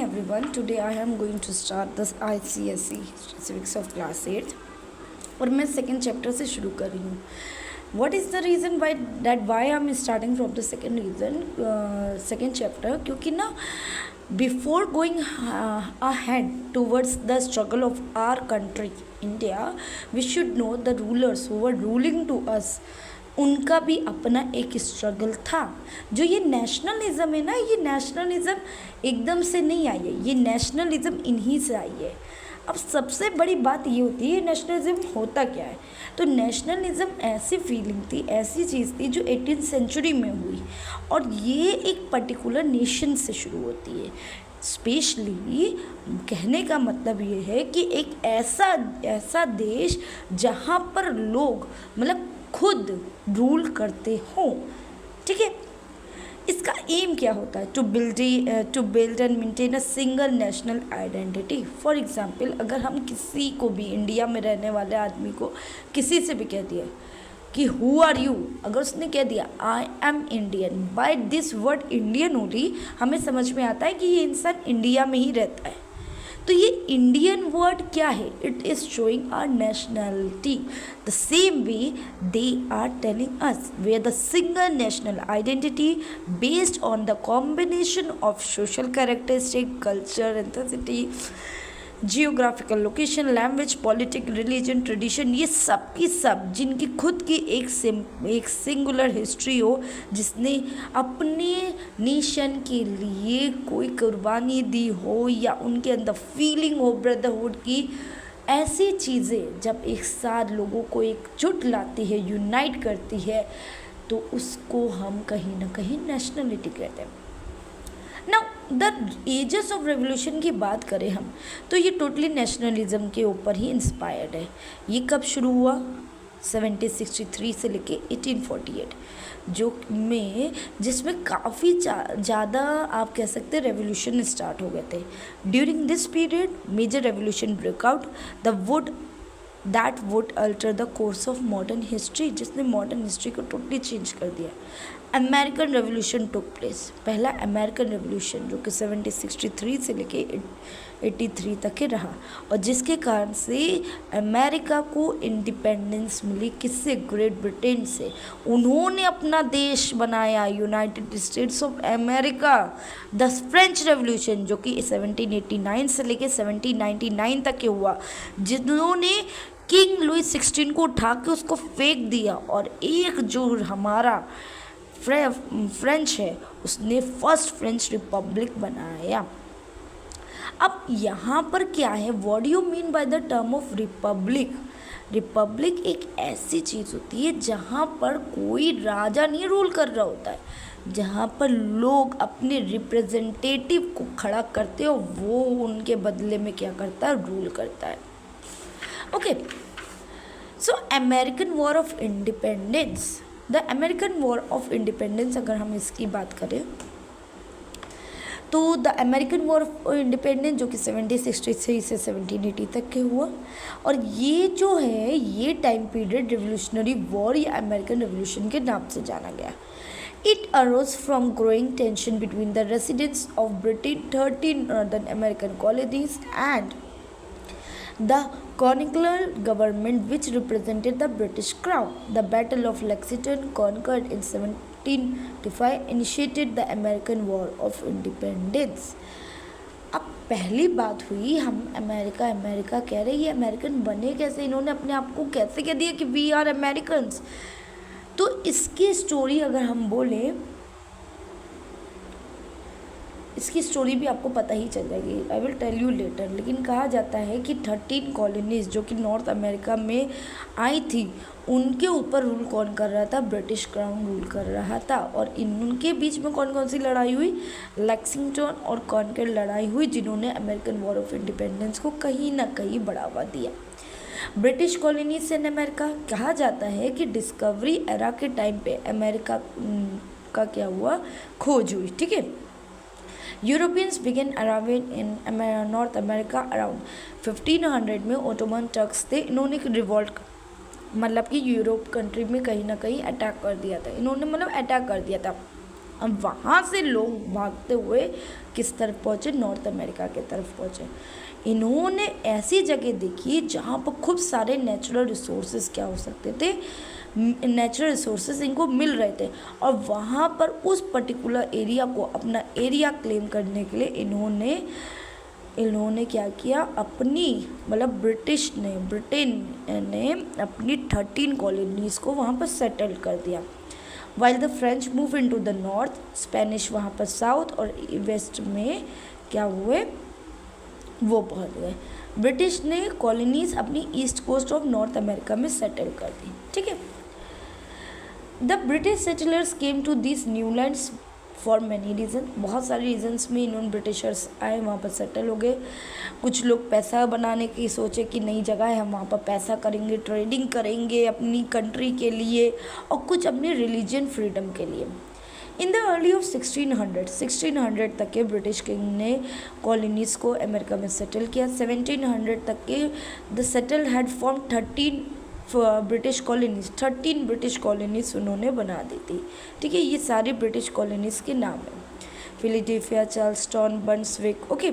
everyone. Today I am going to start this ICSE Civics of Class 8 और मैं second chapter से शुरू कर रही हूँ. What is the reason why I am starting from the second chapter? क्योंकि ना before going ahead towards the struggle of our country India, we should know the rulers who were ruling to us. उनका भी अपना एक struggle था. जो ये nationalism है ना, ये नेशनलिज्म एकदम से नहीं आई है, ये नेशनलिज्म इन्हीं से आई है. अब सबसे बड़ी बात ये होती है नेशनलिज्म होता क्या है. तो नेशनलिज्म ऐसी फीलिंग थी, ऐसी चीज़ थी जो 18th सेंचुरी में हुई और ये एक पर्टिकुलर नेशन से शुरू होती है. स्पेशली कहने का मतलब ये है कि एक ऐसा देश जहाँ पर लोग मतलब खुद रूल करते हों. ठीक है, इसका एम क्या होता है? To build and maintain a single national identity. For example, अगर हम किसी को भी इंडिया में रहने वाले आदमी को किसी से भी कह दिया कि हु आर यू, अगर उसने कह दिया I am Indian, by this word Indian only हमें समझ में आता है कि ये इंसान इंडिया में ही रहता है. तो ये इंडियन वर्ड क्या है? It is showing our nationality. The same way they are telling us we are the single national identity based on the combination of social characteristic, culture, ethnicity, geographical location, language, politic, religion, tradition, ये सब की सब जिनकी खुद की एक singular history हो, जिसने अपने नेशन के लिए कोई कुर्बानी दी हो या उनके अंदर फीलिंग हो ब्रदरहुड की. ऐसी चीज़ें जब एक साथ लोगों को एकजुट लाती है, यूनाइट करती है, तो उसको हम कहीं ना कहीं नेशनलिटी कहते हैं. Now the ages of revolution की बात करें हम, तो ये टोटली नेशनलिज्म के ऊपर ही इंस्पायर्ड है. ये कब शुरू हुआ? 1763 से लेके 1848, जिसमें काफ़ी ज़्यादा आप कह सकते हैं रेवोल्यूशन स्टार्ट हो गए थे. During this period major revolution break out that would alter the course of modern history, जिसने मॉडर्न हिस्ट्री को टोटली चेंज कर दिया. American revolution took place. पहला अमेरिकन रेवोल्यूशन जो कि 1763 से लेके 83 तक के रहा और जिसके कारण से अमेरिका को इंडिपेंडेंस मिली. किससे? ग्रेट ब्रिटेन से. उन्होंने अपना देश बनाया United states of America. The French revolution जो कि 1789 से लेके 1799 तक के हुआ, जिन्होंने किंग लुइस 16 को उठा के उसको फेंक दिया और एक जो हमारा फ्रेंच है उसने फर्स्ट फ्रेंच रिपब्लिक बनाया. अब यहाँ पर क्या है? What do you mean by the term of Republic? Republic एक ऐसी चीज़ होती है जहाँ पर कोई राजा नहीं रूल कर रहा होता है, जहाँ पर लोग अपने रिप्रेजेंटेटिव को खड़ा करते हो, वो उनके बदले में क्या करता है? रूल करता है. Okay, so American war of independence. The American war of independence अगर हम इसकी बात करें तो the American war of independence जो कि 1763 से 1780 तक के हुआ और ये जो है ये टाइम पीरियड रिवोल्यूशनरी वॉर या अमेरिकन रिवोल्यूशन के नाम से जाना गया. It arose from growing tension between the residents of Britain 13 northern American colonies and the colonial government which represented the British Crown. The Battle of Lexington, Concord in 1795 initiated the American War of Independence. अब पहली बात हुई, हम America कह रहे, ये American बने कैसे? इन्होंने अपने आप को कैसे कह दिया कि वी आर अमेरिकन्स? तो इसकी स्टोरी अगर हम बोलें, इसकी स्टोरी भी आपको पता ही चल जाएगी. I will tell you later. लेकिन कहा जाता है कि 13 कॉलोनीज जो कि नॉर्थ अमेरिका में आई थी, उनके ऊपर रूल कौन कर रहा था? ब्रिटिश क्राउन रूल कर रहा था. और इनके बीच में कौन कौन सी लड़ाई हुई? लेक्सिंगटन और कॉनकॉर्ड लड़ाई हुई, जिन्होंने अमेरिकन वॉर ऑफ इंडिपेंडेंस को कहीं ना कहीं बढ़ावा दिया. British colonies in America. कहा जाता है कि डिस्कवरी एरा के टाइम पे अमेरिका का क्या हुआ? खोज हुई. ठीक है. Europeans began arriving in North America around 1500 में. ओटोमन टर्क्स थे, इन्होंने रिवॉल्ट मतलब कि यूरोप कंट्री में कहीं ना कहीं अटैक कर दिया था. इन्होंने मतलब अटैक कर दिया था. अब वहाँ से लोग भागते हुए किस तरफ पहुँचे, नॉर्थ अमेरिका की तरफ पहुँचे। इन्होंने ऐसी जगह देखी जहाँ पर खूब सारे नेचुरल रिसोर्सेज क्या हो सकते थे, नेचुरल रिसोर्सेज इनको मिल रहे थे, और वहाँ पर उस पर्टिकुलर एरिया को अपना एरिया क्लेम करने के लिए इन्होंने क्या किया, अपनी मतलब ब्रिटेन ने अपनी 13 कॉलोनीज़ को वहाँ पर सेटल कर दिया। While the French move into the north, Spanish वहाँ पर साउथ और वेस्ट में क्या हुए, वो पहुँच गए। ब्रिटिश ने कॉलोनीज अपनी east coast of North America में सेटल कर दी। ठीक है, the British settlers came to this new lands for many reason, बहुत सारे रीजन्स में इन्होंने ब्रिटिशर्स आए, वहाँ पर सेटल हो गए। कुछ लोग पैसा बनाने की सोचे कि नई जगह है, हम वहाँ पर पैसा करेंगे, ट्रेडिंग करेंगे अपनी कंट्री के लिए, और कुछ अपनी रिलीजन फ्रीडम के लिए। इन द अर्ली ऑफ 1600 तक के ब्रिटिश किंग ने कॉलोनीज़ को अमेरिका में सेटल किया। 1700 तक के the settle had form 13 British colonies उन्होंने बना दी थी। ठीक है, ये सारी ब्रिटिश कॉलोनीज़ के नाम हैं, Philadelphia, Charleston, Brunswick. Okay,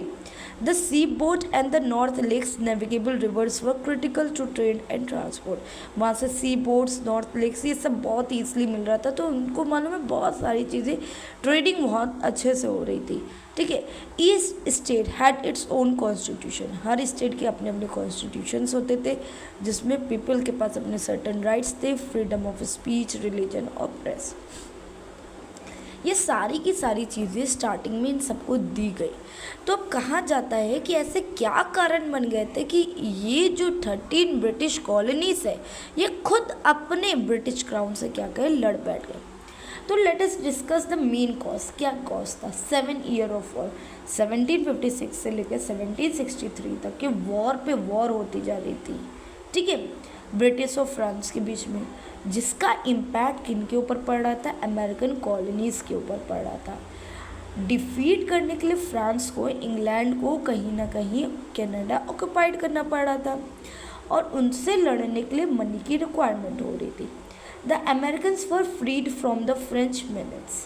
the seaboard and the north lakes navigable rivers were critical to trade and transport. वहाँ से सी बोट्स, नॉर्थ लेक्स, ये सब बहुत ईजिली मिल रहा था, तो उनको मालूम है बहुत सारी चीज़ें, ट्रेडिंग बहुत अच्छे से हो रही थी। ठीक है, each state had its own constitution, her state के अपने अपने कॉन्स्टिट्यूशंस होते थे, जिसमें पीपल के पास अपने सर्टन राइट्स थे, फ्रीडम ऑफ स्पीच, रिलीजन और प्रेस। ये सारी की सारी चीज़ें स्टार्टिंग में इन सबको दी गई। तो अब कहा जाता है कि ऐसे क्या कारण बन गए थे कि ये जो 13 ब्रिटिश कॉलोनीज है, ये खुद अपने ब्रिटिश क्राउन से क्या करें, लड़ बैठ गए। तो let us discuss the main cause. क्या कॉज था? 7 ईयर ऑफ वॉर, 1756 से लेकर 1763 तक के वॉर पे वॉर होती जा रही थी। ठीक है, ब्रिटिश और फ्रांस के बीच में, जिसका इम्पैक्ट किन के ऊपर पड़ रहा था, अमेरिकन कॉलोनीज़ के ऊपर पड़ रहा था। डिफीट करने के लिए फ्रांस को, इंग्लैंड को कहीं ना कहीं कनाडा ऑक्युपाइड करना पड़ रहा था, और उनसे लड़ने के लिए मनी की रिक्वायरमेंट हो रही थी। The Americans were freed from the French menace,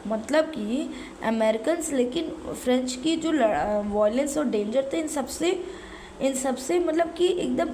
मतलब कि अमेरिकन्स लेकिन फ्रेंच की जो वायलेंस और डेंजर थे, इन सबसे मतलब कि एकदम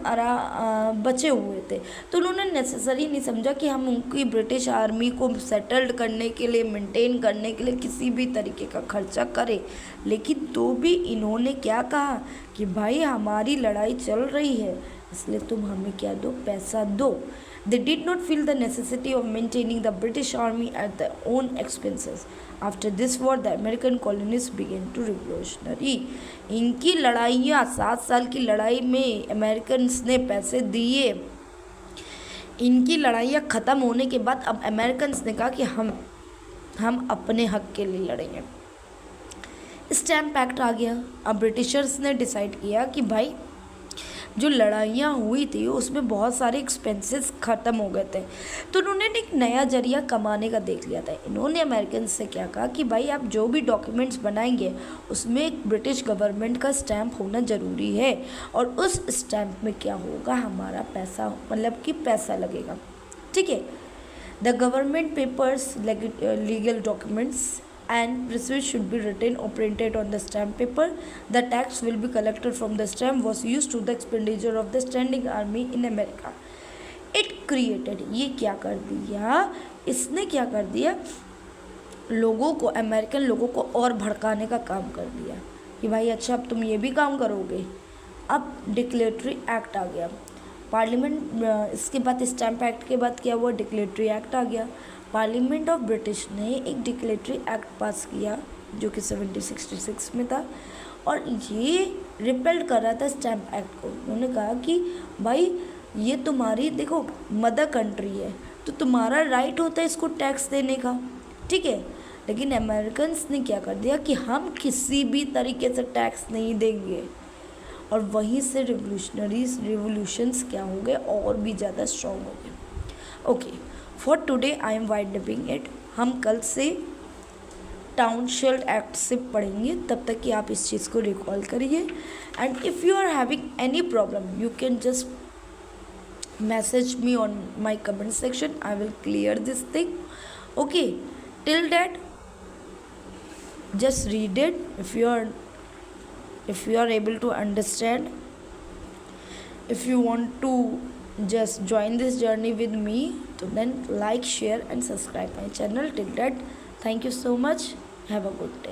बचे हुए थे। तो उन्होंने नेसेसरी नहीं समझा कि हम उनकी ब्रिटिश आर्मी को सेटल्ड करने के लिए, मेंटेन करने के लिए किसी भी तरीके का खर्चा करें। लेकिन तो भी इन्होंने क्या कहा कि भाई हमारी लड़ाई चल रही है, इसलिए तुम हमें क्या दो, पैसा दो। They did not feel the necessity of maintaining the British army at their own expenses. After this war, the American colonies began to revolutionary. इनकी लड़ाइयाँ, 7 साल की लड़ाई में अमेरिकन्स ने पैसे दिए। इनकी लड़ाइयाँ ख़त्म होने के बाद अब अमेरिकन्स ने कहा कि हम अपने हक के लिए लड़ेंगे। स्टैम्प एक्ट आ गया। अब ब्रिटिशर्स ने डिसाइड किया कि भाई जो लड़ाइयाँ हुई थी उसमें बहुत सारे एक्सपेंसेस ख़त्म हो गए थे, तो उन्होंने एक नया जरिया कमाने का देख लिया था। इन्होंने अमेरिकन से क्या कहा कि भाई आप जो भी डॉक्यूमेंट्स बनाएंगे उसमें एक ब्रिटिश गवर्नमेंट का स्टैम्प होना ज़रूरी है, और उस स्टैम्प में क्या होगा, हमारा पैसा, मतलब कि पैसा लगेगा। ठीक है, the government papers, legal documents and receipts should be written or printed on the stamp paper. The tax will be collected from the stamp was used to the expenditure of the standing army in America. It created, ये क्या कर दिया, इसने क्या कर दिया, लोगों को, अमेरिकन लोगों को और भड़काने का काम कर दिया कि भाई अच्छा अब तुम ये भी काम करोगे। अब डिक्लेरेटरी एक्ट आ गया, पार्लियामेंट, इसके बाद स्टैम्प एक्ट के बाद क्या हुआ, डिक्लेरेटरी एक्ट आ गया। पार्लियामेंट ऑफ ब्रिटिश ने एक डिक्लेरेटरी एक्ट पास किया जो कि 1766 में था, और ये रिपेल्ड कर रहा था स्टैम्प एक्ट को। उन्होंने कहा कि भाई ये तुम्हारी, देखो, मदर कंट्री है, तो तुम्हारा राइट होता है इसको टैक्स देने का। ठीक है, लेकिन अमेरिकन्स ने क्या कर दिया कि हम किसी भी तरीके से टैक्स नहीं देंगे, और वहीं से रिवोल्यूशंस क्या हो गए, और भी ज़्यादा स्ट्रॉन्ग हो गए। Okay, for today I am winding it. हम कल से टाउनशिल्ड एक्ट से पढ़ेंगे, तब तक कि आप इस चीज़ को रिकॉल करिए। And if you are having any problem you can just message me on my comment section, I will clear this thing. Okay, till that, just read it. If you are able to understand, if you want to just join this journey with me, so then like, share and subscribe my channel. Till that, thank you so much. Have a good day.